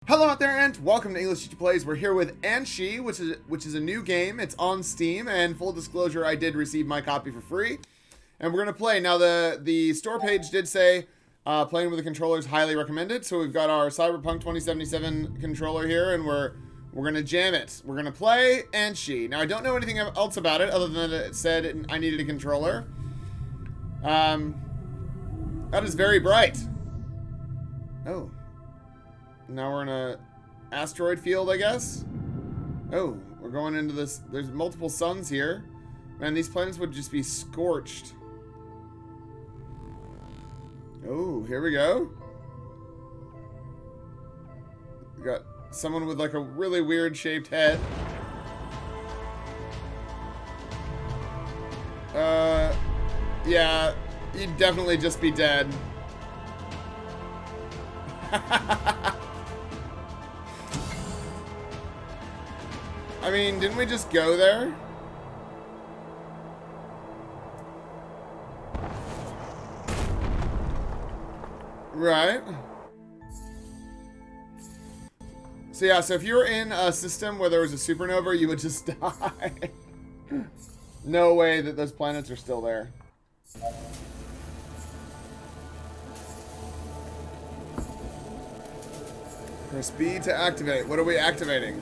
Hello out there, and welcome to English Teacher Plays. We're here with AnShi, which is a new game. It's on Steam, and full disclosure, I did receive my copy for free, and we're gonna play. Now, the store page did say playing with a controller is highly recommended. So we've got our Cyberpunk 2077 controller here, and we're gonna jam it. We're gonna play AnShi. Now, I don't know anything else about it other than that it said I needed a controller. That is very bright. Oh. Now we're in a asteroid field, I guess. Oh, we're going into this. There's multiple suns here. Man, these planets would just be scorched. Oh, here we go. We got someone with like a really weird shaped head. Yeah, you'd definitely just be dead. I mean, didn't we just go there? Right. So yeah, so if you were in a system where there was a supernova, you would just die. No way that those planets are still there. Press B to activate. What are we activating?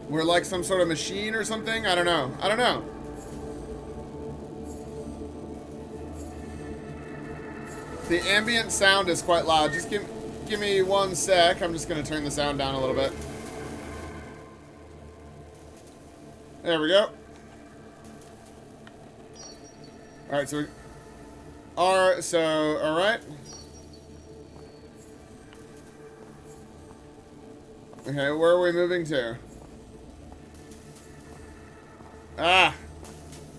We're like some sort of machine or something? I don't know. I don't know. The ambient sound is quite loud. Just give me 1 sec. I'm just going to turn the sound down a little bit. There we go. Alright, so alright. Okay, where are we moving to? Ah,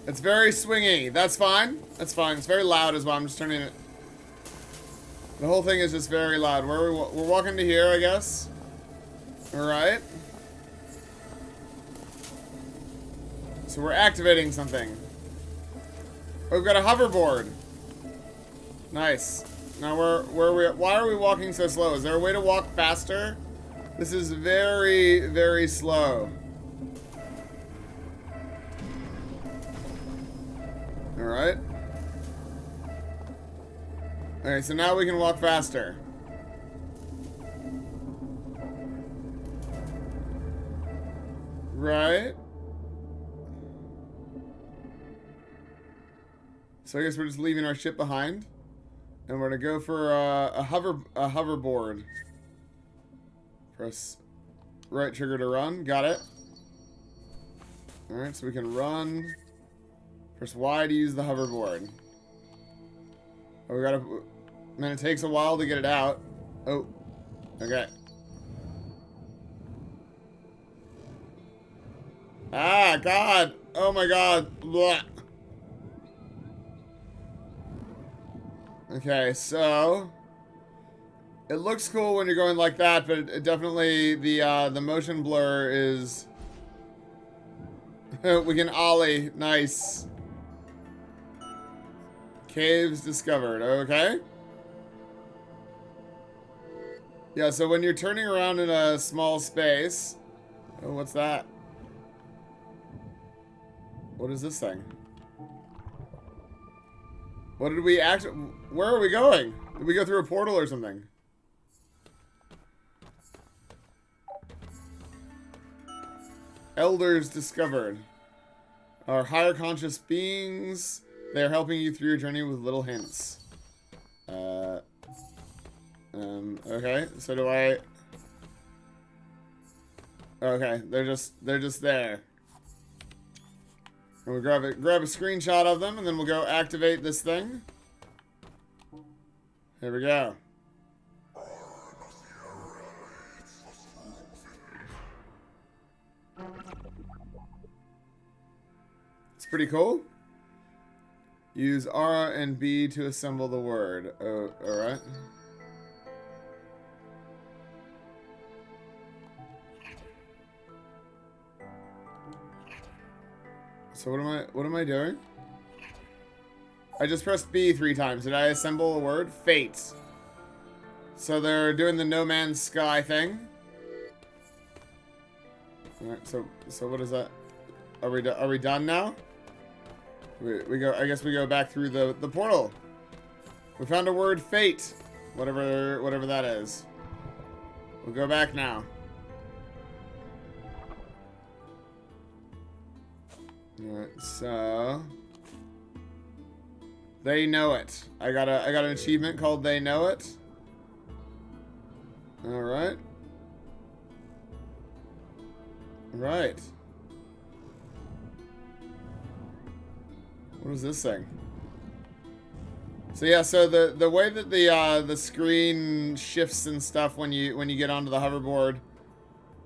it's very swingy. That's fine. That's fine. It's very loud as well. I'm just turning it. The whole thing is just very loud. Where are we're walking to here, I guess. All right. So we're activating something. Oh, we've got a hoverboard. Nice. Now where are we? Why are we walking so slow? Is there a way to walk faster? This is very, very slow. Alright. Alright, so now we can walk faster. Right. So I guess we're just leaving our ship behind. And we're gonna go for a hoverboard. Press right trigger to run. Got it. Alright, so we can run. Press Y to use the hoverboard. Oh, we gotta... Man, it takes a while to get it out. Oh. Okay. Ah, God! Oh my God! Blah. Okay, so... It looks cool when you're going like that, but it definitely... The motion blur is... We can ollie. Nice. Caves discovered. Okay. Yeah, so when you're turning around in a small space... Oh, what's that? What is this thing? What did we actually... Where are we going? Did we go through a portal or something? Elders discovered. Are higher conscious beings... They're helping you through your journey with little hints. Okay, so do I... Okay, they're just there. And we grab a screenshot of them, and then we'll go activate this thing. Here we go. It's pretty cool. Use R and B to assemble the word. Oh, alright. So what am I doing? I just pressed B 3 times. Did I assemble a word? Fate. So they're doing the No Man's Sky thing. Alright, so what is that? Are we done now? We go. I guess we go back through the portal. We found a word, fate. Whatever that is. We'll go back now. Alright, so they know it. I got an achievement called They Know It. Alright. Right. What is this thing? So yeah, so the way that the screen shifts and stuff when you get onto the hoverboard,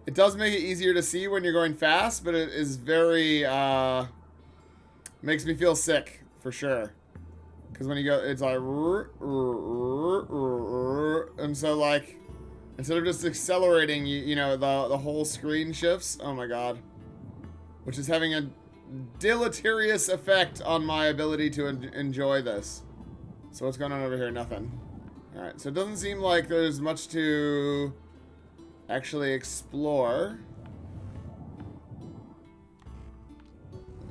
it does make it easier to see when you're going fast, but it is very makes me feel sick for sure. Because when you go, it's like, and so like, instead of just accelerating, you know, the whole screen shifts. Oh my god. Which is having a deleterious effect on my ability to enjoy this. So what's going on over here? Nothing. Alright, so it doesn't seem like there's much to actually explore.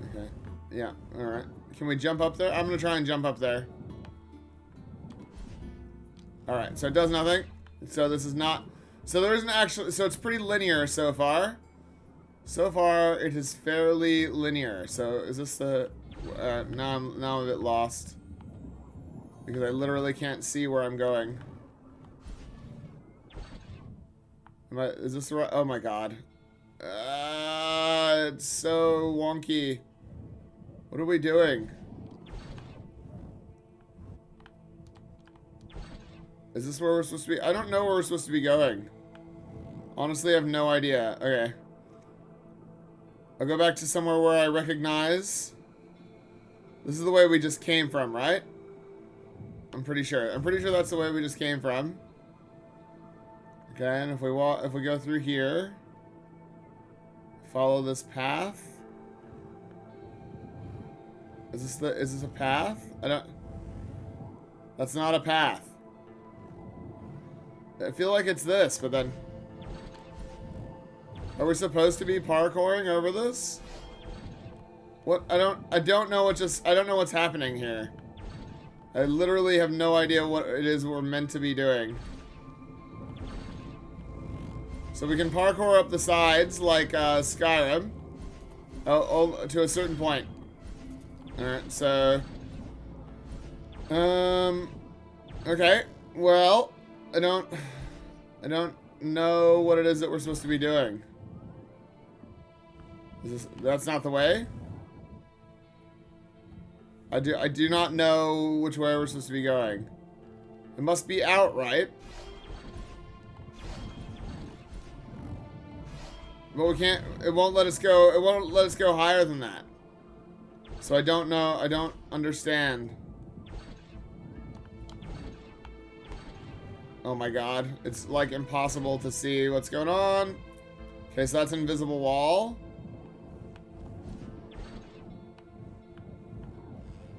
Okay. Yeah, alright. Can we jump up there? I'm gonna try and jump up there. Alright, so it does nothing. So this is not... So there isn't actually... So it's pretty linear so far. So far, it is fairly linear. So is this the... now I'm a bit lost. Because I literally can't see where I'm going. Is this the right... Oh my god. It's so wonky. What are we doing? Is this where we're supposed to be? I don't know where we're supposed to be going. Honestly, I have no idea. Okay. I'll go back to somewhere where I recognize. This is the way we just came from, right? I'm pretty sure. I'm pretty sure that's the way we just came from. Okay, and if we go through here, follow this path. Is this a path? That's not a path. I feel like it's this, but then are we supposed to be parkouring over this? What? I don't know what's happening here. I literally have no idea what it is we're meant to be doing. So we can parkour up the sides like Skyrim. Oh, to a certain point. Alright, so... Okay, well, I don't know what it is that we're supposed to be doing. That's not the way? I do not know which way we're supposed to be going. It must be out, right? But we can't, it won't let us go higher than that. So I don't know, I don't understand. Oh my god, it's like impossible to see what's going on. Okay, so that's an invisible wall.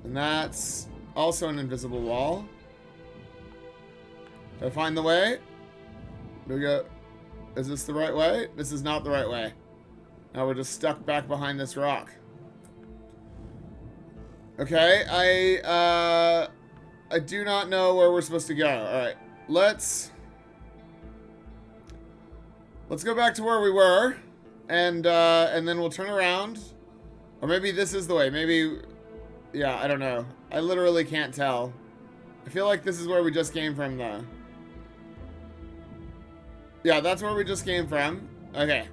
And that's also an invisible wall. Did I find the way? Do we go? Is this the right way? This is not the right way. Now we're just stuck back behind this rock. Okay, I do not know where we're supposed to go. Alright, let's go back to where we were, and then we'll turn around. Or maybe this is the way. Maybe... Yeah, I don't know. I literally can't tell. I feel like this is where we just came from, though. Yeah, that's where we just came from. Okay.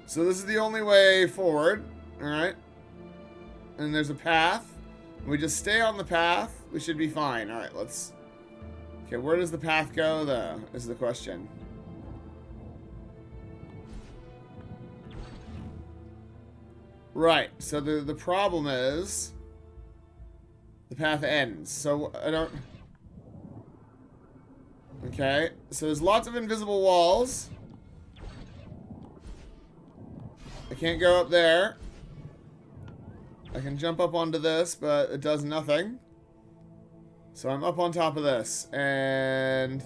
So this is the only way forward. Alright. And there's a path. We just stay on the path. We should be fine. Alright, let's... Okay, where does the path go, though, is the question. Right, so the problem is the path ends. So I don't... Okay, so there's lots of invisible walls. I can't go up there. I can jump up onto this, but it does nothing. So I'm up on top of this, and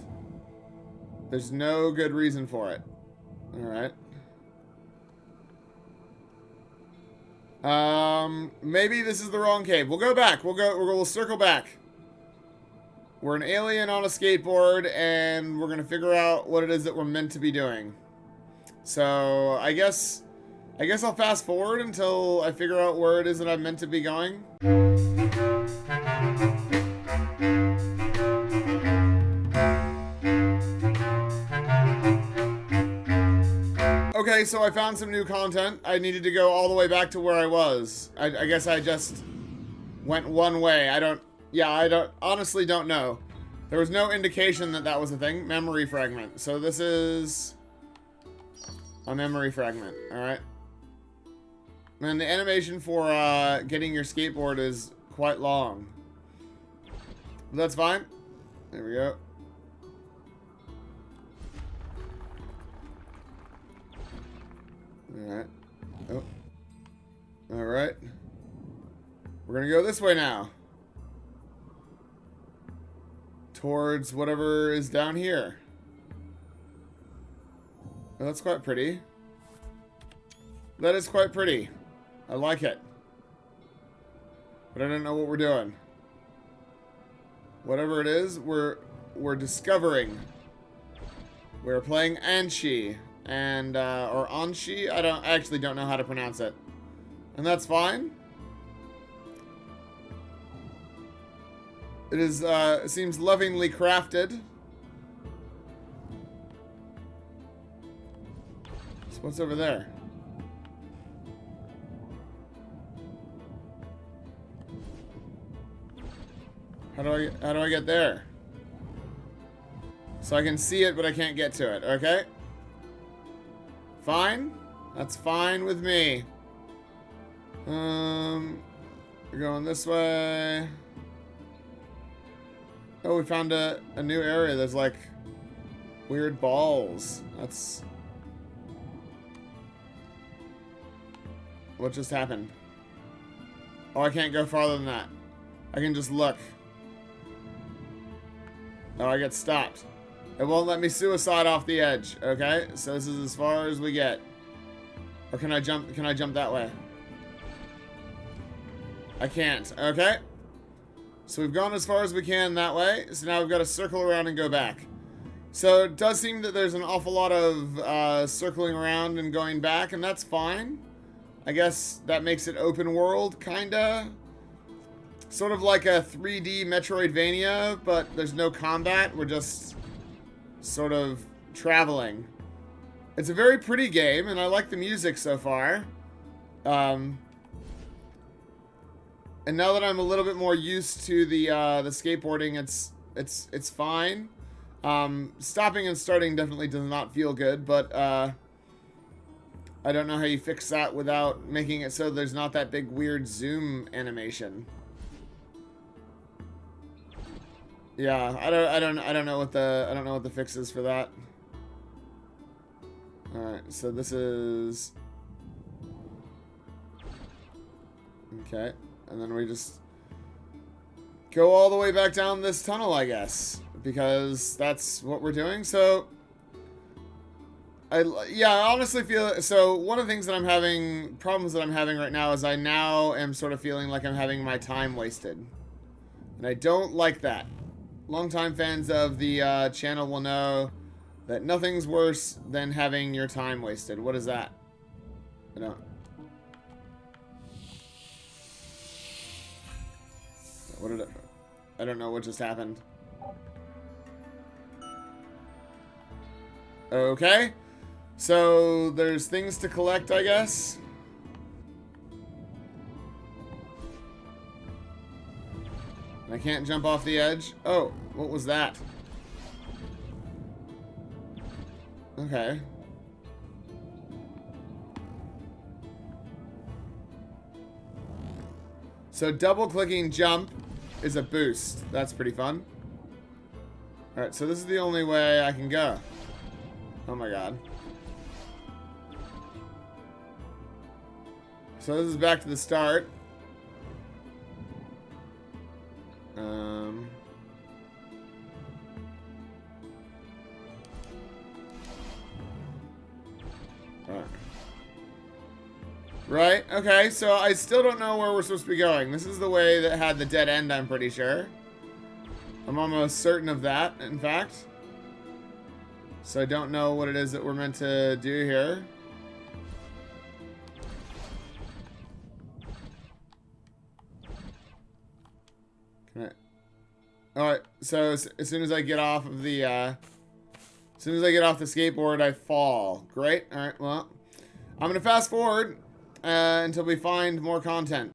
there's no good reason for it. Alright. Maybe this is the wrong cave. We'll go back. We'll circle back. We're an alien on a skateboard, and we're gonna figure out what it is that we're meant to be doing. So, I guess I'll fast forward until I figure out where it is that I'm meant to be going. Okay, so I found some new content. I needed to go all the way back to where I was. I guess I just went one way. I honestly don't know. There was no indication that that was a thing. Memory fragment. So this is a memory fragment, alright? And the animation for getting your skateboard is quite long. But that's fine. There we go. Alright. Oh. Alright. We're gonna go this way now. Towards whatever is down here. Oh, that's quite pretty. That is quite pretty. I like it. But I don't know what we're doing. Whatever it is, we're discovering. We're playing AnShi. And, or AnShi? I actually don't know how to pronounce it. And that's fine. It is, it seems lovingly crafted. So what's over there? How do I get there? So I can see it, but I can't get to it, okay? Fine. That's fine with me. We're going this way. Oh, we found a new area. There's like weird balls. That's... What just happened? Oh, I can't go farther than that. I can just look. Oh, I get stopped. It won't let me suicide off the edge. Okay, so this is as far as we get. Or can I jump? Can I jump that way? I can't. Okay. So we've gone as far as we can that way. So now we've got to circle around and go back. So it does seem that there's an awful lot of circling around and going back, and that's fine. I guess that makes it open world, kinda. Sort of like a 3D Metroidvania, but there's no combat. We're just sort of traveling. It's a very pretty game, and I like the music so far. And now that I'm a little bit more used to the skateboarding, it's fine. Stopping and starting definitely does not feel good, but I don't know how you fix that without making it so there's not that big weird zoom animation. Yeah, I don't know what the fix is for that. All right, so this is okay, and then we just go all the way back down this tunnel, I guess, because that's what we're doing. So I honestly feel so. One of the things that I'm having problems that I'm having right now is I now am sort of feeling like I'm having my time wasted, and I don't like that. Longtime fans of the channel will know that nothing's worse than having your time wasted. What is that? I don't know what just happened. Okay. So there's things to collect, I guess. I can't jump off the edge. Oh, what was that? Okay. So double-clicking jump is a boost. That's pretty fun. Alright, so this is the only way I can go. Oh my god. So this is back to the start. Right, okay, so I still don't know where we're supposed to be going. This is the way that had the dead end, I'm pretty sure. I'm almost certain of that, in fact. So I don't know what it is that we're meant to do here. Can I... Alright, so as soon as I get off of the, as soon as I get off the skateboard, I fall. Great, alright, well. I'm gonna fast forward until we find more content.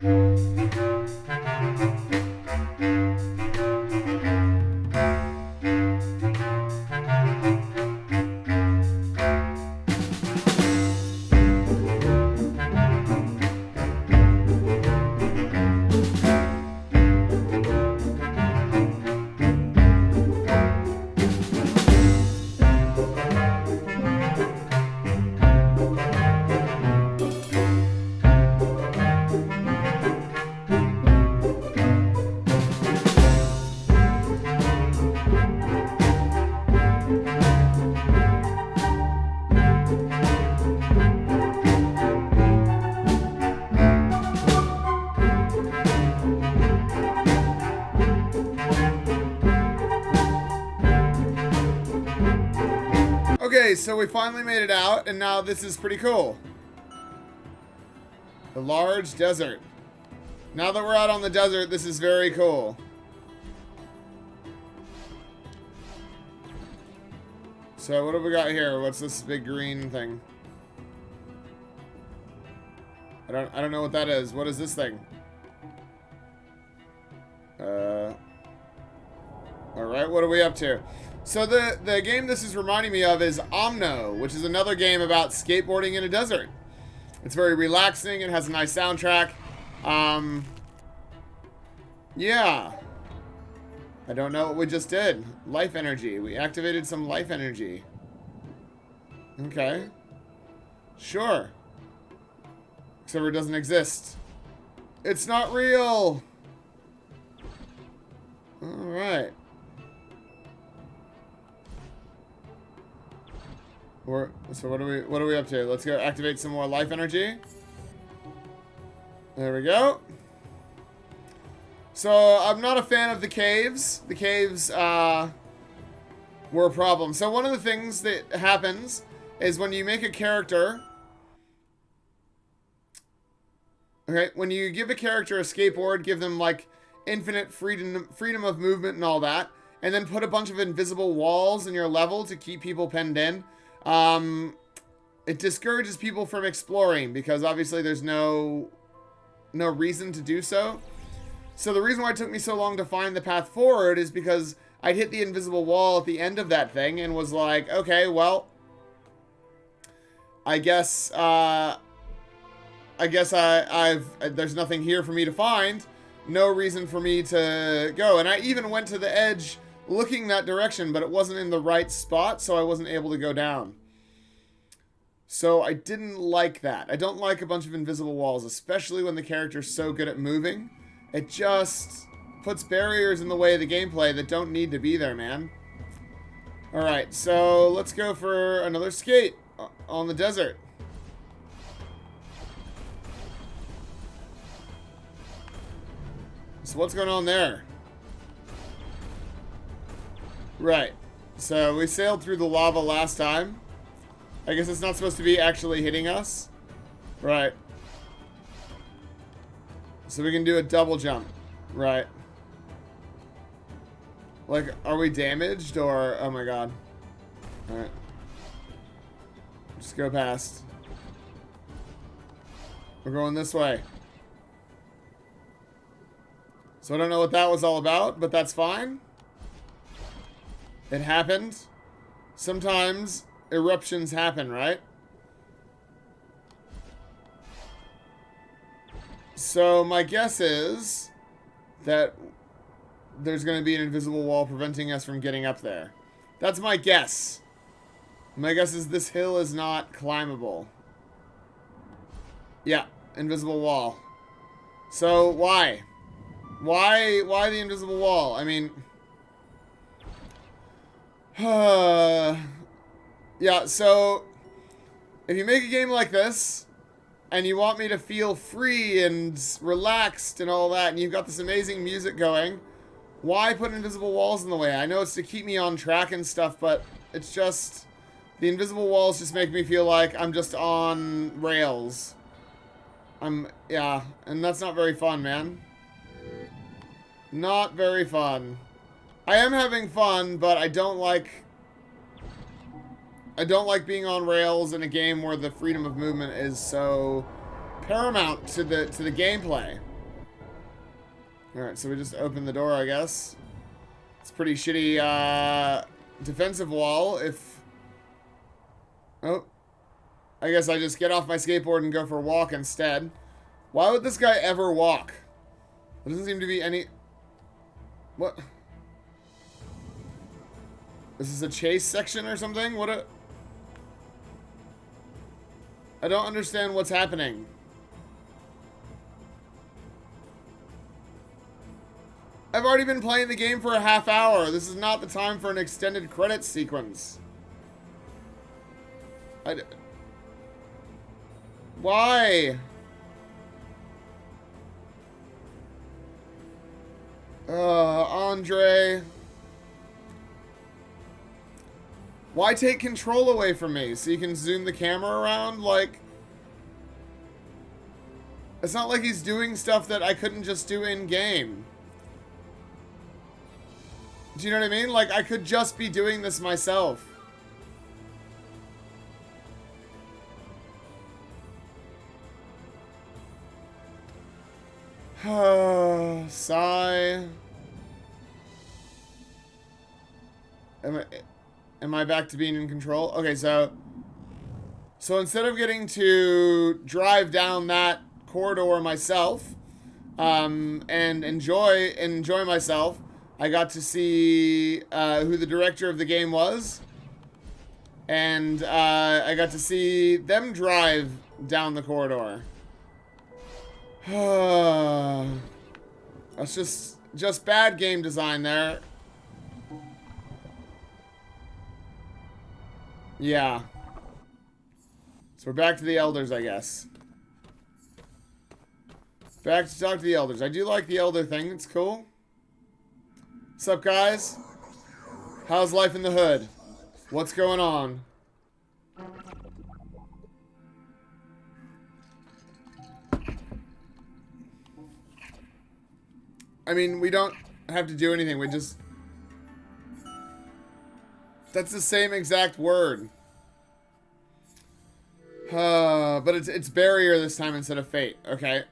Okay, so we finally made it out, and now this is pretty cool. The large desert. Now that we're out on the desert, this is very cool. So what have we got here? What's this big green thing? I don't know what that is. What is this thing? Alright, what are we up to? So the game this is reminding me of is Omno, which is another game about skateboarding in a desert. It's very relaxing. It has a nice soundtrack. Yeah. I don't know what we just did. Life energy. We activated some life energy. Okay. Sure. Except it doesn't exist. It's not real. Alright. So what are we up to? Let's go activate some more life energy. There we go. So I'm not a fan of the caves. The caves were a problem. So one of the things that happens is when you make a character. Okay, when you give a character a skateboard, give them like infinite freedom of movement and all that, and then put a bunch of invisible walls in your level to keep people penned in. It discourages people from exploring because obviously there's no reason to do so. So the reason why it took me so long to find the path forward is because I'd hit the invisible wall at the end of that thing and was like, okay, well, I guess there's nothing here for me to find. No reason for me to go. And I even went to the edge looking that direction, but it wasn't in the right spot, so I wasn't able to go down. So I didn't like that. I don't like a bunch of invisible walls, especially when the character's so good at moving. It just puts barriers in the way of the gameplay that don't need to be there, man. Alright, so let's go for another skate on the desert. So what's going on there? Right. So we sailed through the lava last time. I guess it's not supposed to be actually hitting us. Right. So we can do a double jump. Right. Like, are we damaged or... Oh my god. Alright. Just go past. We're going this way. So I don't know what that was all about, but that's fine. It happened. Sometimes eruptions happen, right? So my guess is that there's going to be an invisible wall preventing us from getting up there. That's my guess. My guess is this hill is not climbable. Yeah, invisible wall. So why? Why the invisible wall? I mean... yeah, so... If you make a game like this, and you want me to feel free and relaxed and all that, and you've got this amazing music going, why put invisible walls in the way? I know it's to keep me on track and stuff, but it's just... The invisible walls just make me feel like I'm just on rails. Yeah, and that's not very fun, man. Not very fun. I am having fun, but I don't like being on rails in a game where the freedom of movement is so paramount to the gameplay. Alright, so we just open the door, I guess. It's a pretty shitty defensive wall if... Oh. I guess I just get off my skateboard and go for a walk instead. Why would this guy ever walk? There doesn't seem to be any... What? Is this a chase section or something? What a... I don't understand what's happening. I've already been playing the game for a half hour. This is not the time for an extended credits sequence. Why? Andre. Why take control away from me? So you can zoom the camera around? Like... It's not like he's doing stuff that I couldn't just do in-game. Do you know what I mean? Like, I could just be doing this myself. Sigh. Am I back to being in control? Okay, so instead of getting to drive down that corridor myself, and enjoy myself, I got to see who the director of the game was, and I got to see them drive down the corridor. That's just bad game design there. Yeah. So we're back to the elders, I guess. Back to talk to the elders. I do like the elder thing. It's cool. What's up, guys? How's life in the hood? What's going on? I mean, we don't have to do anything. We just... That's the same exact word. But it's barrier this time instead of fate. Okay.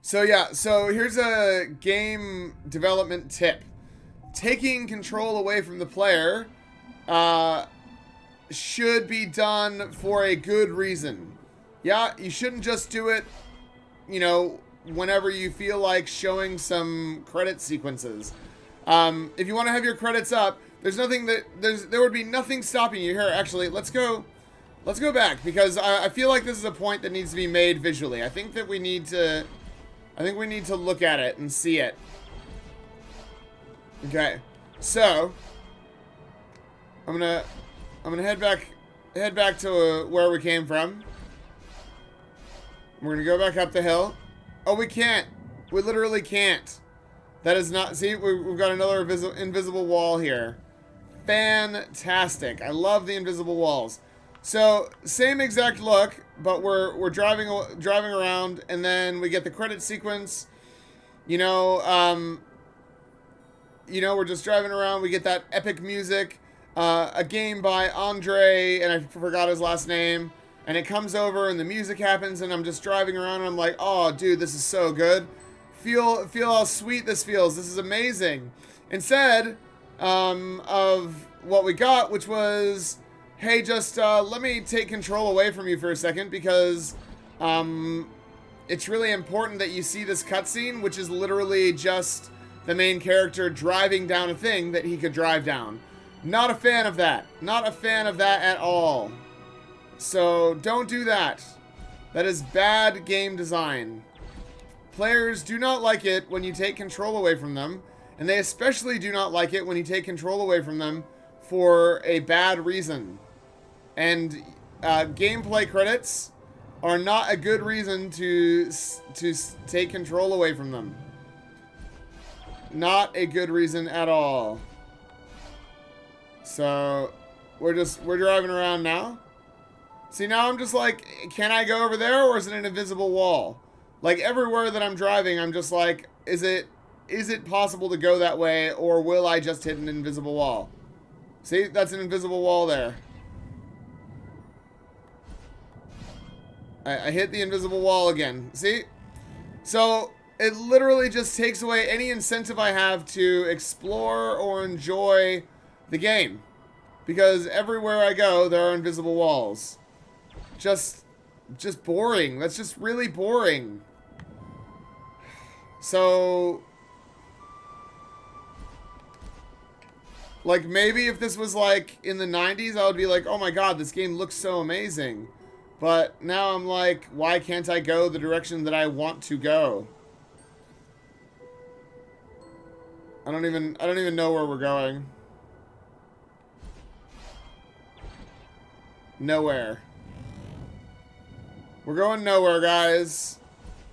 So yeah, so here's a game development tip. Taking control away from the player should be done for a good reason. Yeah, you shouldn't just do it, you know, whenever you feel like showing some credit sequences. If you want to have your credits up, there would be nothing stopping you. Here, actually, let's go back, because I feel like this is a point that needs to be made visually. I think we need to look at it and see it. Okay, so I'm gonna head back to where we came from. We're gonna go back up the hill. Oh, we can't. We literally can't. That is not... See, we've got another invisible wall here. Fantastic. I love the invisible walls. So, same exact look, but we're driving around, and then we get the credit sequence. You know, we're just driving around. We get that epic music. A game by Andre, and I forgot his last name. And it comes over, and the music happens, and I'm just driving around, and I'm like, oh, dude, this is so good. Feel how sweet this feels. This is amazing. Instead of what we got, which was, hey, just let me take control away from you for a second, because it's really important that you see this cutscene, which is literally just the main character driving down a thing that he could drive down. Not a fan of that. Not a fan of that at all. So don't do that. That is bad game design. players do not like it when you take control away from them, and they especially do not like it when you take control away from them for a bad reason. And gameplay credits are not a good reason to take control away from them. Not a good reason at all. So we're driving around now. See, now I'm just like, can I go over there, or is it an invisible wall? Like, everywhere that I'm driving, I'm just like, is it possible to go that way, or will I just hit an invisible wall? See, that's an invisible wall there. I hit the invisible wall again. See? So, it literally just takes away any incentive I have to explore or enjoy the game. Because everywhere I go, there are invisible walls. Just boring. That's just really boring. So, like, maybe if this was, like, in the 90s, I would be like, oh my god, this game looks so amazing. But now I'm like, why can't I go the direction that I want to go? I don't even know where we're going. Nowhere. We're going nowhere, guys.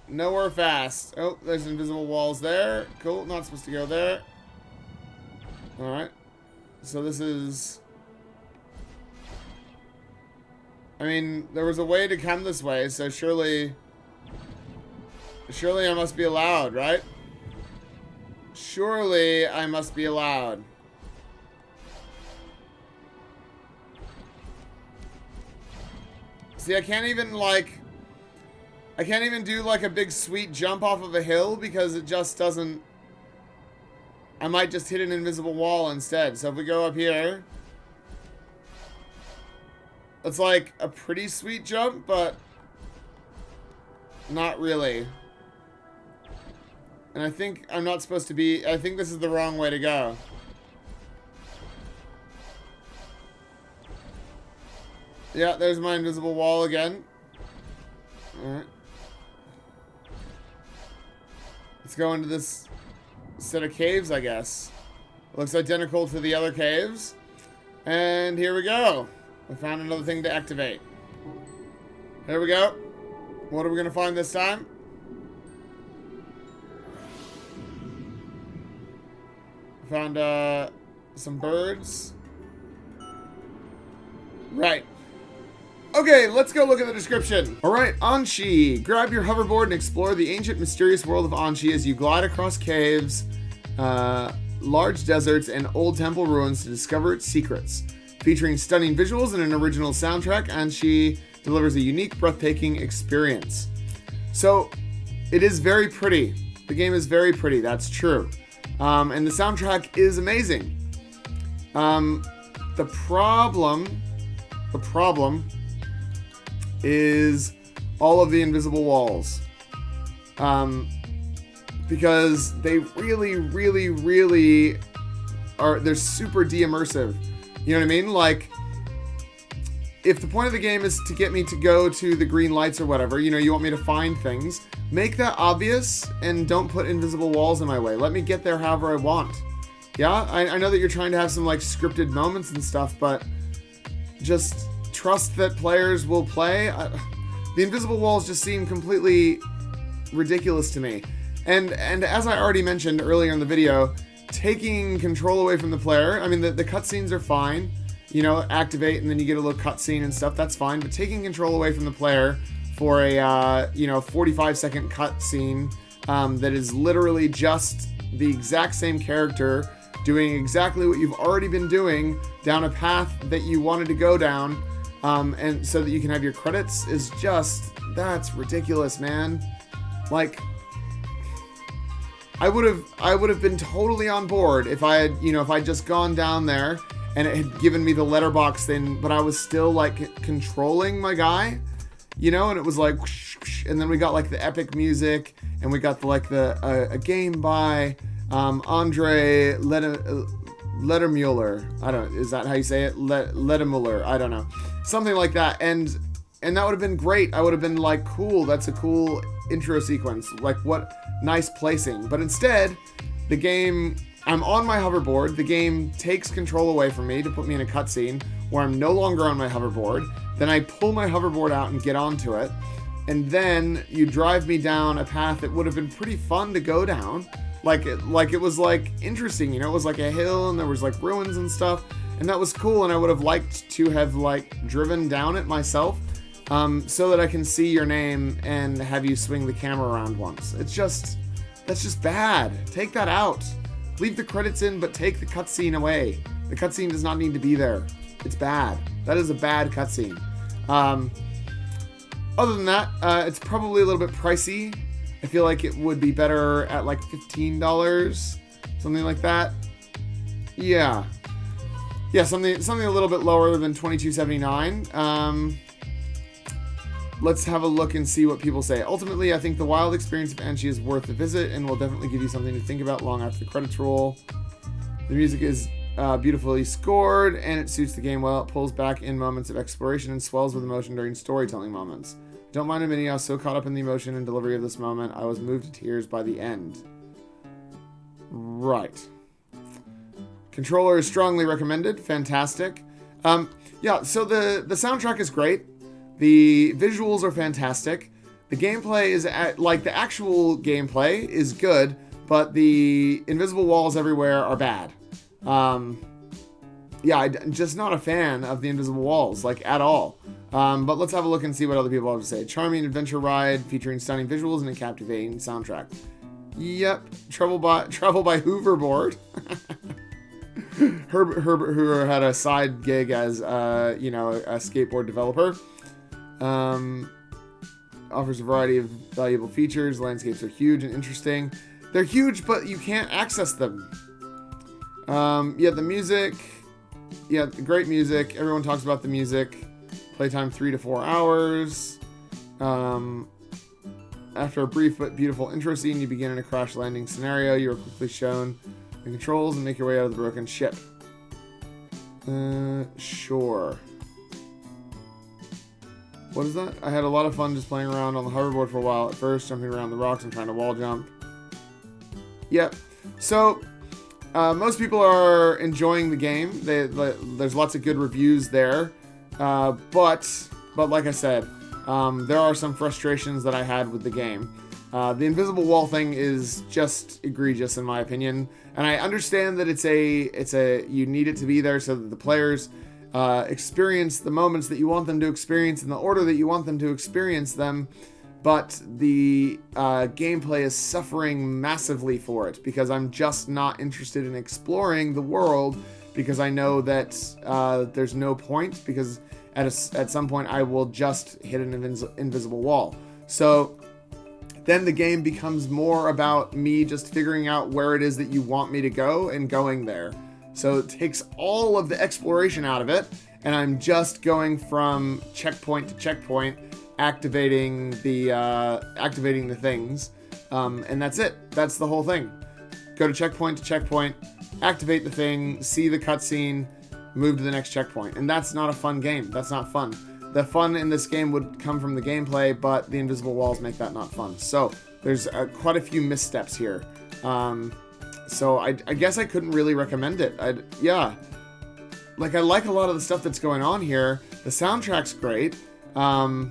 Nowhere fast. Oh, there's invisible walls there. Cool, not supposed to go there. Alright. So this is... I mean, there was a way to come this way, so surely I must be allowed, right? Surely I must be allowed. See, I can't even do like a big sweet jump off of a hill because it just doesn't... I might just hit an invisible wall instead. So if we go up here, it's like a pretty sweet jump, but not really. And I think I'm not supposed to be... I think this is the wrong way to go. Yeah, there's my invisible wall again. Alright. Let's go into this set of caves, I guess. Looks identical to the other caves. And here we go. I found another thing to activate. Here we go. What are we going to find this time? I found some birds. Right. Okay, let's go look at the description. Alright, AnShi. Grab your hoverboard and explore the ancient, mysterious world of AnShi as you glide across caves, large deserts, and old temple ruins to discover its secrets. Featuring stunning visuals and an original soundtrack, AnShi delivers a unique, breathtaking experience. So, it is very pretty. The game is very pretty, that's true. And the soundtrack is amazing. The problem is all of the invisible walls. Because they really are, they're super de-immersive. You know what I mean? Like, if the point of the game is to get me to go to the green lights or whatever, you know, you want me to find things, make that obvious and don't put invisible walls in my way. Let me get there however I want. Yeah, I know that you're trying to have some, like, scripted moments and stuff, but just trust that players will play. The invisible walls just seem completely ridiculous to me. And as I already mentioned earlier in the video, taking control away from the player, I mean, the cutscenes are fine. You know, activate and then you get a little cutscene and stuff, that's fine. But taking control away from the player for a, 45-second cutscene that is literally just the exact same character doing exactly what you've already been doing down a path that you wanted to go down, and so that you can have your credits is just, that's ridiculous, man. Like, I would have been totally on board if I had, if I'd just gone down there and it had given me the letterbox thing, but I was still like controlling my guy, and it was like, and then we got like the epic music, and we got a game by Andre Lettermuller. I don't know, is that how you say it? Lettermuller, I don't know. Something like that. And and that would have been great. I would have been like, cool, that's a cool intro sequence. Like, what nice placing. But instead, the game, I'm on my hoverboard. The game takes control away from me to put me in a cutscene where I'm no longer on my hoverboard. Then I pull my hoverboard out and get onto it. And then you drive me down a path that would have been pretty fun to go down. Like it was like interesting, you know, it was like a hill and there was like ruins and stuff. And that was cool, and I would have liked to have like driven down it myself, so that I can see your name and have you swing the camera around once. That's just bad. Take that out. Leave the credits in, but take the cutscene away. The cutscene does not need to be there. It's bad. That is a bad cutscene. Other than that, it's probably a little bit pricey. I feel like it would be better at like $15, something like that. Yeah. Yeah, something a little bit lower than $22.79. Let's have a look and see what people say. Ultimately, I think the wild experience of AnShi is worth the visit and will definitely give you something to think about long after the credits roll. The music is beautifully scored and it suits the game well. It pulls back in moments of exploration and swells with emotion during storytelling moments. Don't mind admitting I was so caught up in the emotion and delivery of this moment, I was moved to tears by the end. Right. Controller is strongly recommended. Fantastic. Yeah, so the soundtrack is great. The visuals are fantastic. The gameplay is like the actual gameplay is good, but the invisible walls everywhere are bad. Yeah, I'm just not a fan of the invisible walls, like at all. But let's have a look and see what other people have to say. Charming adventure ride featuring stunning visuals and a captivating soundtrack. Yep, travel by hoverboard. Herbert, who had a side gig as, you know, a skateboard developer, offers a variety of valuable features. Landscapes are huge and interesting. They're huge, but you can't access them. Yeah, the music. Yeah, great music. Everyone talks about the music. Playtime 3 to 4 hours. After a brief but beautiful intro scene, you begin in a crash landing scenario. You are quickly shown the controls and make your way out of the broken ship. Sure. What is that? I had a lot of fun just playing around on the hoverboard for a while at first, jumping around the rocks and trying to wall jump. Yep. So, most people are enjoying the game. There's lots of good reviews there. But like I said, there are some frustrations that I had with the game. The invisible wall thing is just egregious in my opinion, and I understand that you need it to be there so that the players experience the moments that you want them to experience in the order that you want them to experience them, but the gameplay is suffering massively for it because I'm just not interested in exploring the world because I know that there's no point because at some point I will just hit an invisible wall. So then the game becomes more about me just figuring out where it is that you want me to go and going there. So it takes all of the exploration out of it, and I'm just going from checkpoint to checkpoint, activating the things, and that's it. That's the whole thing. Go to checkpoint, activate the thing, see the cutscene, move to the next checkpoint, and that's not a fun game. That's not fun. The fun in this game would come from the gameplay, but the invisible walls make that not fun. So there's quite a few missteps here. So I guess I couldn't really recommend it. Yeah. Like, I like a lot of the stuff that's going on here. The soundtrack's great. The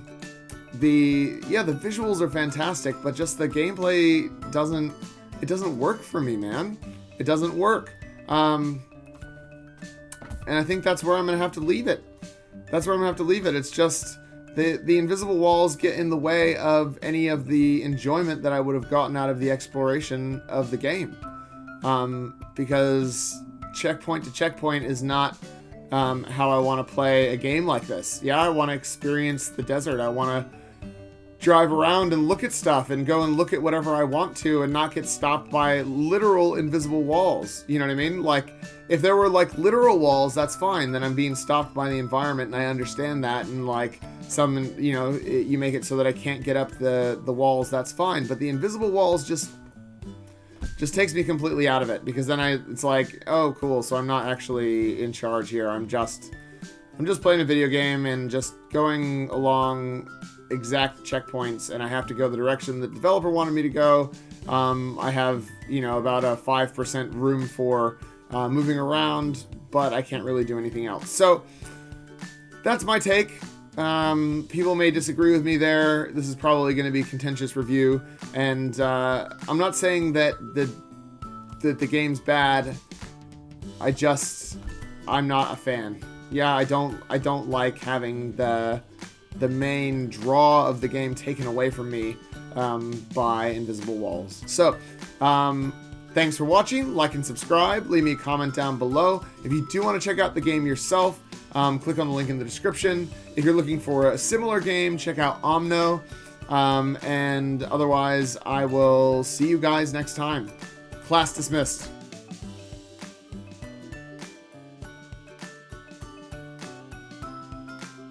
visuals are fantastic, but just the gameplay doesn't work for me, man. It doesn't work. And I think that's where I'm going to have to leave it. It's just the invisible walls get in the way of any of the enjoyment that I would have gotten out of the exploration of the game. Because checkpoint to checkpoint is not how I want to play a game like this. Yeah, I want to experience the desert. I want to drive around and look at stuff and go and look at whatever I want to and not get stopped by literal invisible walls. You know what I mean? Like, if there were like literal walls, that's fine. Then I'm being stopped by the environment, and I understand that. And like you make it so that I can't get up the walls. That's fine. But the invisible walls just takes me completely out of it, because then it's like, oh, cool. So I'm not actually in charge here. I'm just I'm just playing a video game and just going along exact checkpoints, and I have to go the direction the developer wanted me to go. I have, you know, about a 5% room for moving around, but I can't really do anything else. So that's my take. People may disagree with me there. This is probably going to be a contentious review, and I'm not saying that the game's bad. I'm not a fan. Yeah, I don't like having the main draw of the game taken away from me by invisible walls. So, thanks for watching. Like and subscribe. Leave me a comment down below. If you do want to check out the game yourself, click on the link in the description. If you're looking for a similar game, check out Omno. And otherwise, I will see you guys next time. Class dismissed.